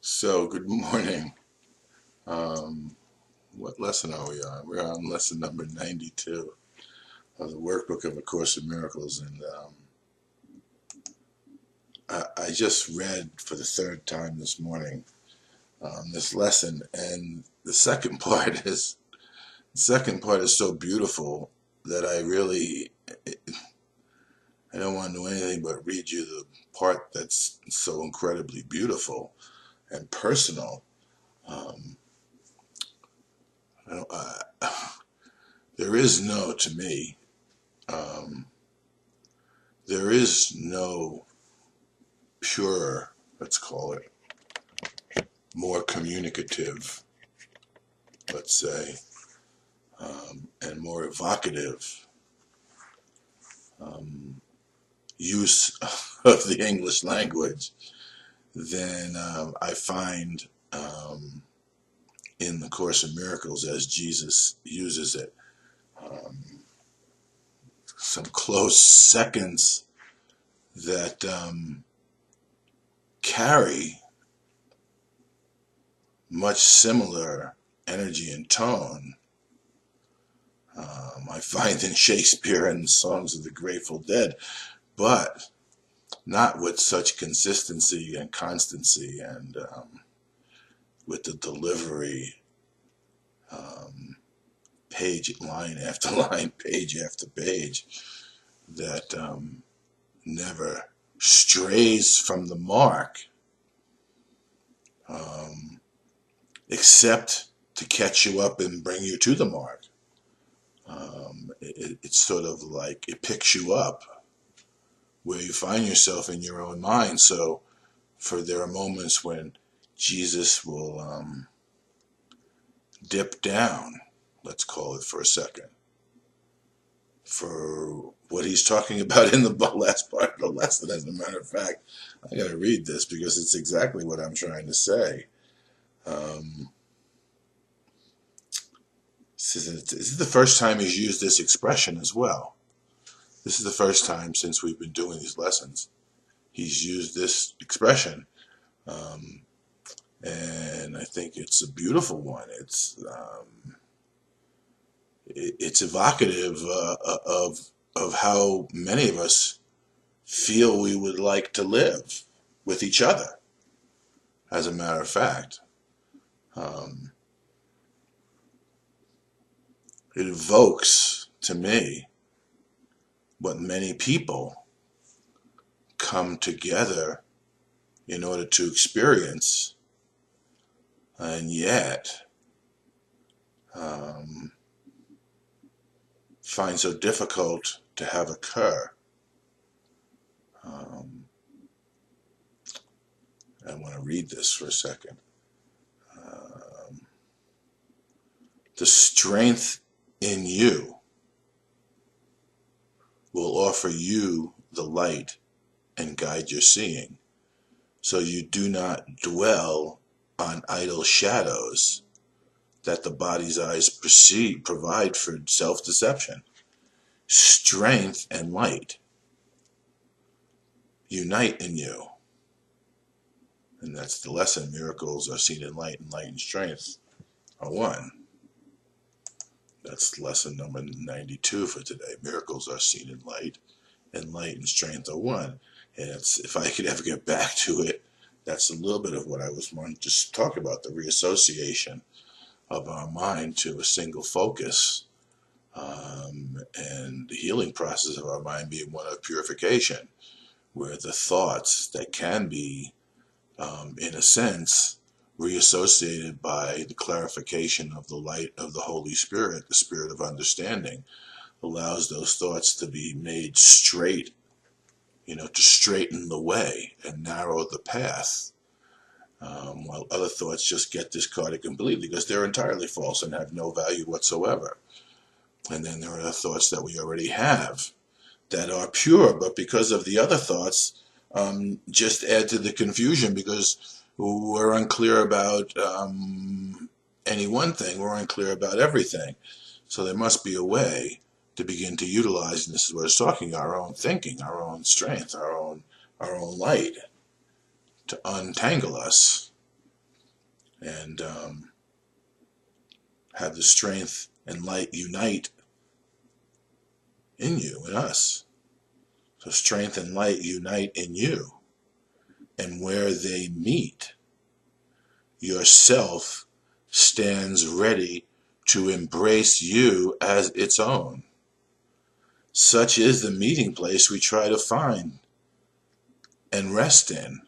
So, good morning. Um, what lesson are we on? We're on lesson number 92 of the Workbook of A Course in Miracles. And I just read for the third time this morning this lesson. And the second part is so beautiful that I don't want to do anything but read you the part that's so incredibly beautiful and personal. Um, I don't, there is no, to me, um, there is no purer, let's call it, more communicative, let's say, and more evocative um, use of the English language than I find in the Course in Miracles as Jesus uses it. Some close seconds that carry much similar energy and tone. I find in Shakespeare and the songs of the Grateful Dead, but not with such consistency and constancy and with the delivery, page, line after line, page after page, that never strays from the mark, um, except to catch you up and bring you to the mark. It's sort of like it picks you up where you find yourself in your own mind. So there are moments when Jesus will dip down, let's call it for a second, for what he's talking about in the last part of the lesson. As a matter of fact, I got to read this because it's exactly what I'm trying to say. This is the first time he's used this expression as well. This is the first time since we've been doing these lessons he's used this expression. And I think it's a beautiful one. It's evocative of how many of us feel we would like to live with each other. As a matter of fact, um, it evokes to me what many people come together in order to experience, and yet find so difficult to have occur. I want to read this for a second. The strength in you will offer you the light and guide your seeing, so you do not dwell on idle shadows that the body's eyes provide for self-deception. Strength and light unite in you. And that's the lesson. Miracles are seen in light, and light and strength are one. That's lesson number 92 for today. Miracles are seen in light, and light and strength are one. And if I could ever get back to it, that's a little bit of what I was wanting to talk about, the reassociation of our mind to a single focus, and the healing process of our mind being one of purification, where the thoughts that can be, in a sense, reassociated by the clarification of the light of the Holy Spirit, the Spirit of understanding, allows those thoughts to be made straight, to straighten the way and narrow the path, while other thoughts just get discarded completely because they're entirely false and have no value whatsoever. And then there are the thoughts that we already have that are pure, but because of the other thoughts, just add to the confusion because we're unclear about any one thing, we're unclear about everything. So there must be a way to begin to utilize, and this is what it's talking, our own thinking, our own strength, our own light, to untangle us and have the strength and light unite in you, in us. So strength and light unite in you. And where they meet, yourself stands ready to embrace you as its own. Such is the meeting place we try to find and rest in.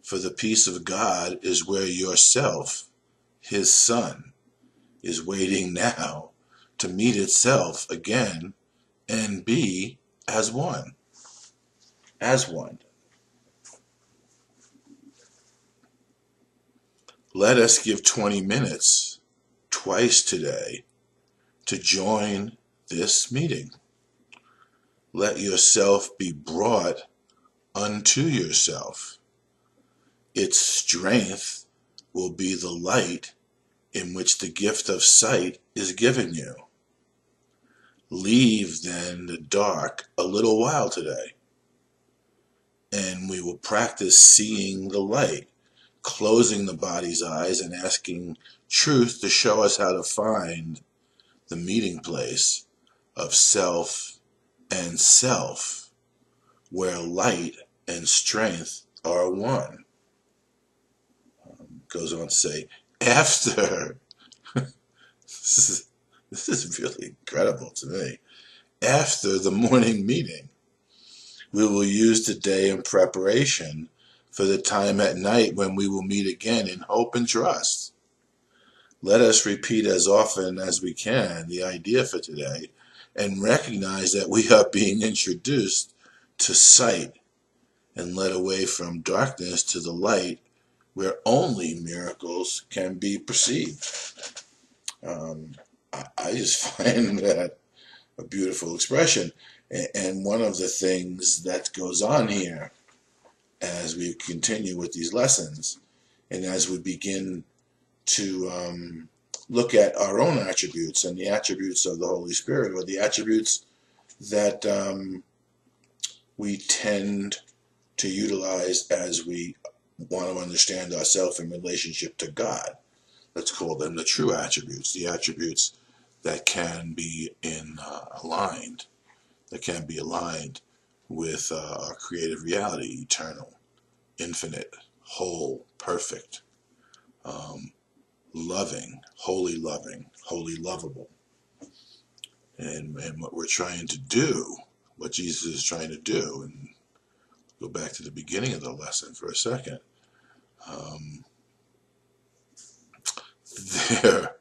For the peace of God is where yourself, his son, is waiting now to meet itself again and be as one. As one. Let us give 20 minutes twice today to join this meeting. Let yourself be brought unto yourself. Its strength will be the light in which the gift of sight is given you. Leave then the dark a little while today, and we will practice seeing the light, closing the body's eyes and asking truth to show us how to find the meeting place of self and self, where light and strength are one. Goes on to say, after, this is really incredible to me, after the morning meeting, we will use the day in preparation for the time at night when we will meet again in hope and trust. Let us repeat as often as we can the idea for today and recognize that we are being introduced to sight and led away from darkness to the light where only miracles can be perceived. I just find that a beautiful expression. And one of the things that goes on here as we continue with these lessons and as we begin to look at our own attributes and the attributes of the Holy Spirit, or the attributes that we tend to utilize as we want to understand ourselves in relationship to God. Let's call them the true attributes, the attributes that can be aligned, with our creative reality, eternal, infinite, whole, perfect, loving, wholly lovable. And what we're trying to do, what Jesus is trying to do, and go back to the beginning of the lesson for a second, there,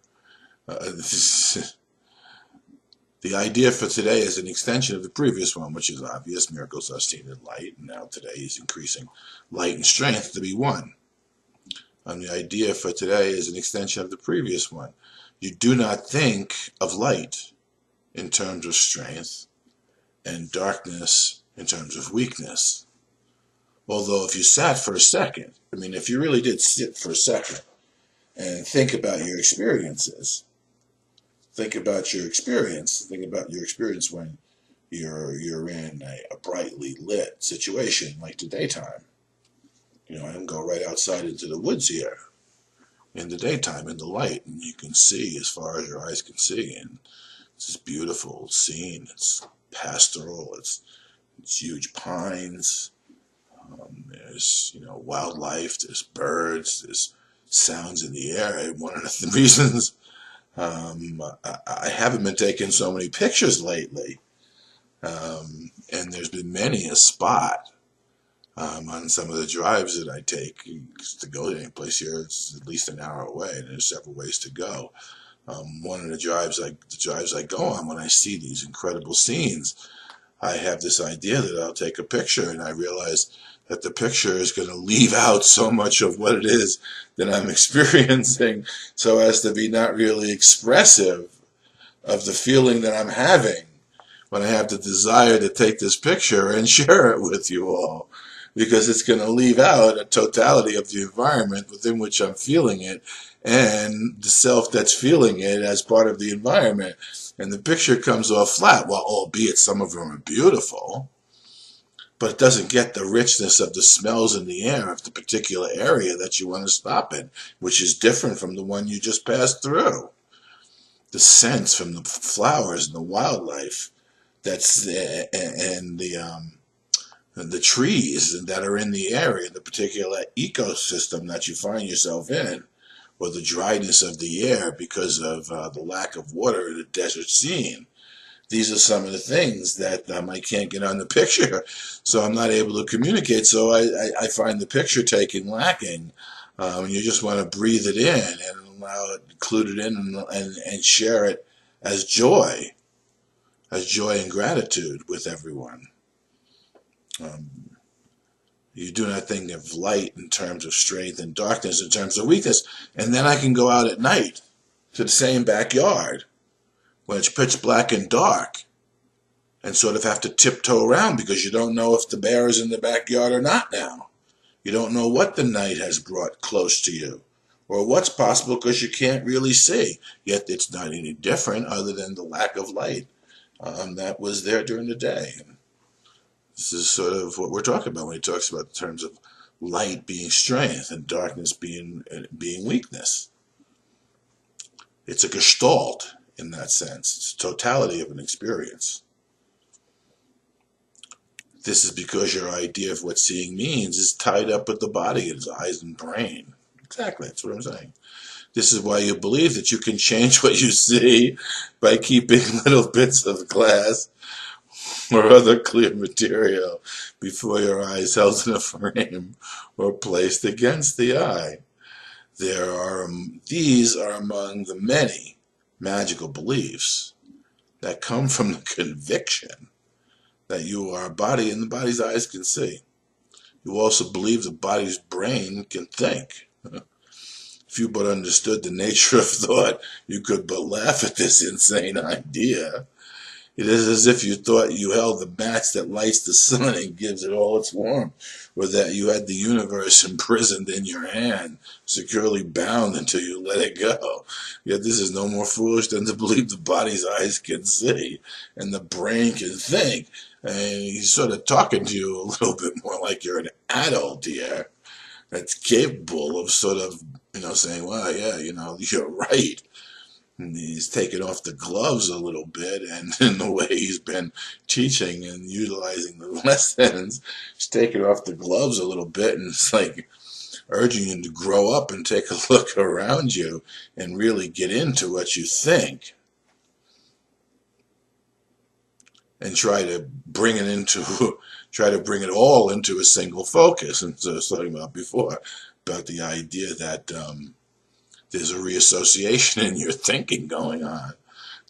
the idea for today is an extension of the previous one, which is obvious. Miracles are seen in light, and now today is increasing light and strength to be one. And the idea for today is an extension of the previous one. You do not think of light in terms of strength and darkness in terms of weakness. Although if you sat for a second, if you really did sit for a second and think about your experiences, think about your experience when you're in a brightly lit situation like the daytime. I can go right outside into the woods here in the daytime, in the light, and you can see as far as your eyes can see, and it's this beautiful scene. It's pastoral. It's huge pines. There's wildlife. There's birds. There's sounds in the air. One of the reasons I haven't been taking so many pictures lately, and there's been many a spot on some of the drives that I take to go to any place here. It's at least an hour away, and there's several ways to go. One of the drives I go on, when I see these incredible scenes, I have this idea that I'll take a picture, and I realize that the picture is going to leave out so much of what it is that I'm experiencing, so as to be not really expressive of the feeling that I'm having when I have the desire to take this picture and share it with you all, because it's going to leave out a totality of the environment within which I'm feeling it and the self that's feeling it as part of the environment. And the picture comes off flat, albeit some of them are beautiful. but it doesn't get the richness of the smells in the air of the particular area that you want to stop in, which is different from the one you just passed through. The scents from the flowers and the wildlife that's and the trees that are in the area, the particular ecosystem that you find yourself in, or the dryness of the air because of the lack of water in the desert scene. These are some of the things that I can't get on the picture, so I'm not able to communicate. So I find the picture taking lacking. You just want to breathe it in and allow it, include it in, and share it as joy and gratitude with everyone. You do not think of light in terms of strength and darkness in terms of weakness, and then I can go out at night to the same backyard when it's pitch black and dark, and sort of have to tiptoe around because you don't know if the bear is in the backyard or not now. You don't know what the night has brought close to you, or what's possible because you can't really see. Yet it's not any different other than the lack of light that was there during the day. This is sort of what we're talking about when he talks about the terms of light being strength and darkness being weakness. It's a gestalt in that sense. It's the totality of an experience. This is because your idea of what seeing means is tied up with the body, its eyes and brain. Exactly, that's what I'm saying. This is why you believe that you can change what you see by keeping little bits of glass or other clear material before your eyes held in a frame or placed against the eye. These are among the many magical beliefs that come from the conviction that you are a body and the body's eyes can see. You also believe the body's brain can think. If you but understood the nature of thought, you could but laugh at this insane idea. It is as if you thought you held the match that lights the sun and gives it all its warmth, or that you had the universe imprisoned in your hand, securely bound until you let it go. Yet this is no more foolish than to believe the body's eyes can see and the brain can think. And he's sort of talking to you a little bit more like you're an adult here that's capable of sort of, saying, well, yeah, you're right. And he's taken off the gloves a little bit, and in the way he's been teaching and utilizing the lessons, he's taken off the gloves a little bit, and it's like urging you to grow up and take a look around you and really get into what you think and try to bring it all into a single focus. And so I was talking about before, about the idea that there's a reassociation in your thinking going on.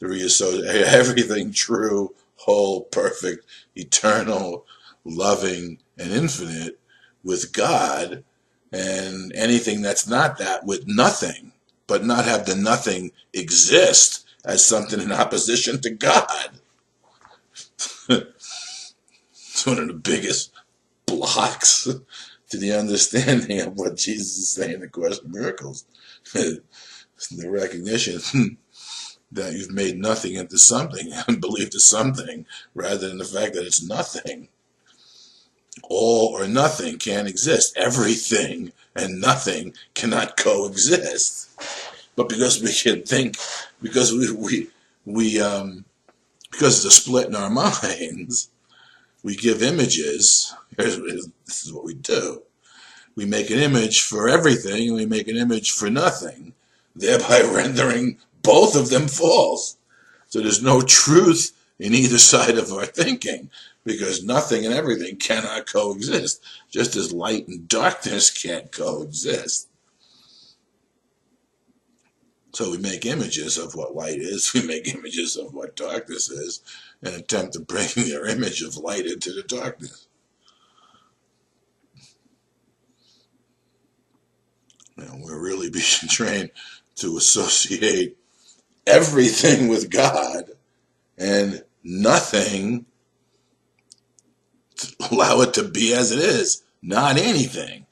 Everything true, whole, perfect, eternal, loving, and infinite with God, and anything that's not that with nothing, but not have the nothing exist as something in opposition to God. It's one of the biggest blocks to the understanding of what Jesus is saying in the Course of Miracles. The recognition that you've made nothing into something and believed to something rather than the fact that it's nothing. All or nothing can't exist. Everything and nothing cannot coexist. But because we can think, because because of the split in our minds, we give images. This is what we do. We make an image for everything, and we make an image for nothing, thereby rendering both of them false. So there's no truth in either side of our thinking, because nothing and everything cannot coexist, just as light and darkness can't coexist. So we make images of what light is, we make images of what darkness is, and attempt to bring their image of light into the darkness. We're really being trained to associate everything with God and nothing, to allow it to be as it is, not anything.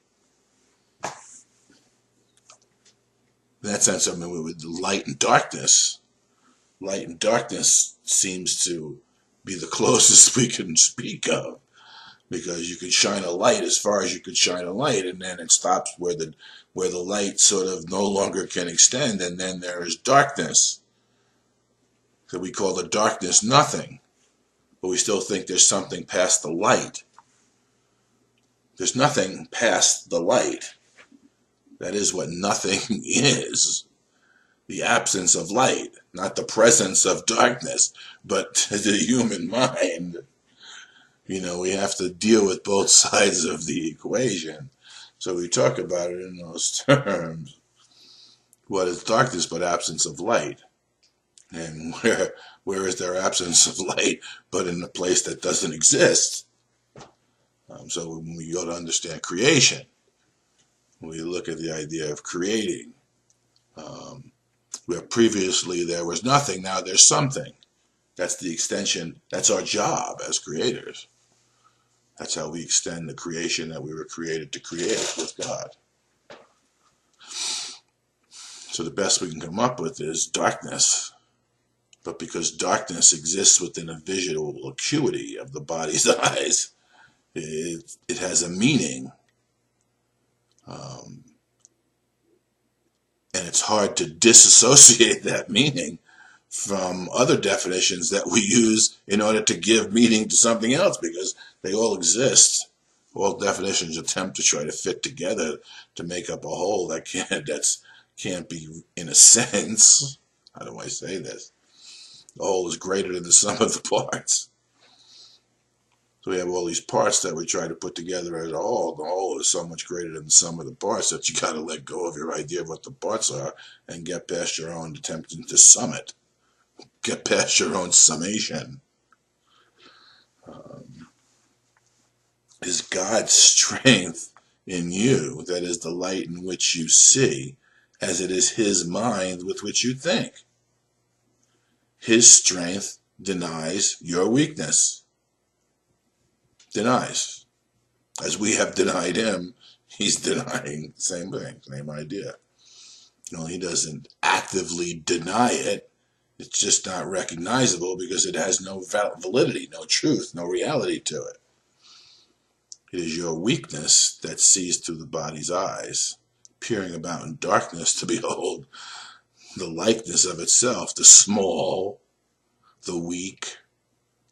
In that sense, with light and darkness seems to be the closest we can speak of. because you can shine a light as far as you could shine a light, and then it stops where the light sort of no longer can extend, and then there is darkness. So we call the darkness nothing, but we still think there's something past the light. There's nothing past the light. That is what nothing is. The absence of light, not the presence of darkness, but to the human mind. We have to deal with both sides of the equation. So we talk about it in those terms. What is darkness but absence of light? And where is there absence of light but in a place that doesn't exist? So when we go to understand creation, we look at the idea of creating. Where previously there was nothing, now there's something. That's the extension. That's our job as creators. That's how we extend the creation that we were created to create with God. So the best we can come up with is darkness. But because darkness exists within a visual acuity of the body's eyes, it has a meaning. And it's hard to disassociate that meaning from other definitions that we use in order to give meaning to something else, because they all exist. All definitions attempt to try to fit together to make up a whole that can't be, in a sense, how do I say this? The whole is greater than the sum of the parts. So we have all these parts that we try to put together as a whole. The whole is so much greater than the sum of the parts that you got to let go of your idea of what the parts are and get past your own attempting to sum it. Get past your own summation. Is God's strength in you, that is the light in which you see, as it is His mind with which you think. His strength denies your weakness. Denies. As we have denied Him, He's denying the same thing, same idea. He doesn't actively deny it. It's just not recognizable because it has no validity, no truth, no reality to it. It is your weakness that sees through the body's eyes, peering about in darkness to behold the likeness of itself, the small, the weak,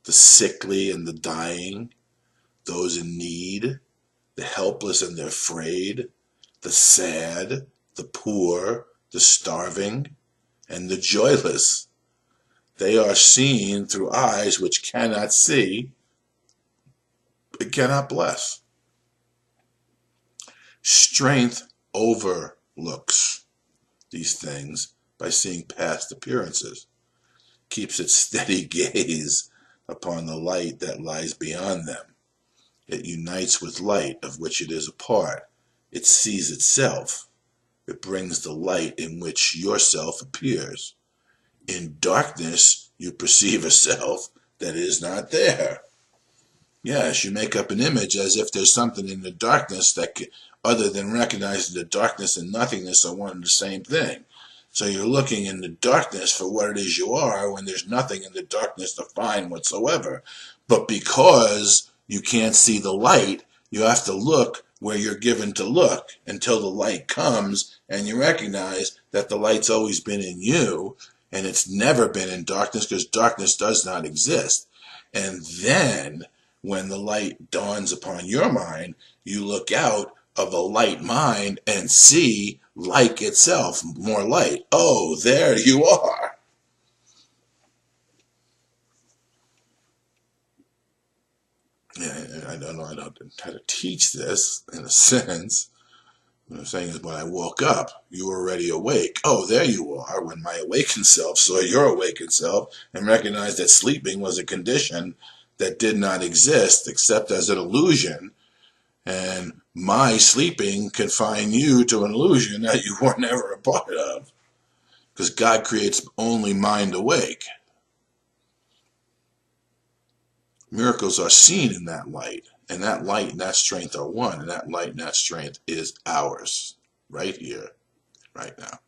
the sickly and the dying, those in need, the helpless and the afraid, the sad, the poor, the starving, and the joyless. They are seen through eyes which cannot see, but cannot bless. Strength overlooks these things by seeing past appearances, keeps its steady gaze upon the light that lies beyond them. It unites with light of which it is a part. It sees itself. It brings the light in which yourself appears. In darkness, you perceive a self that is not there. Yes, you make up an image as if there's something in the darkness that, other than recognizing the darkness and nothingness, are one and the same thing. So you're looking in the darkness for what it is you are when there's nothing in the darkness to find whatsoever. But because you can't see the light, you have to look where you're given to look until the light comes and you recognize that the light's always been in you and it's never been in darkness because darkness does not exist. And then when the light dawns upon your mind, you look out of a light mind and see like itself, more light. Oh, there you are. Yeah, I don't know how to teach this in a sense. What I'm saying is when I woke up, you were already awake. Oh, there you are. When my awakened self saw your awakened self and recognized that sleeping was a condition that did not exist except as an illusion, and my sleeping confined you to an illusion that you were never a part of, because God creates only mind awake. Miracles are seen in that light, and that light and that strength are one, and that light and that strength is ours right here, right now.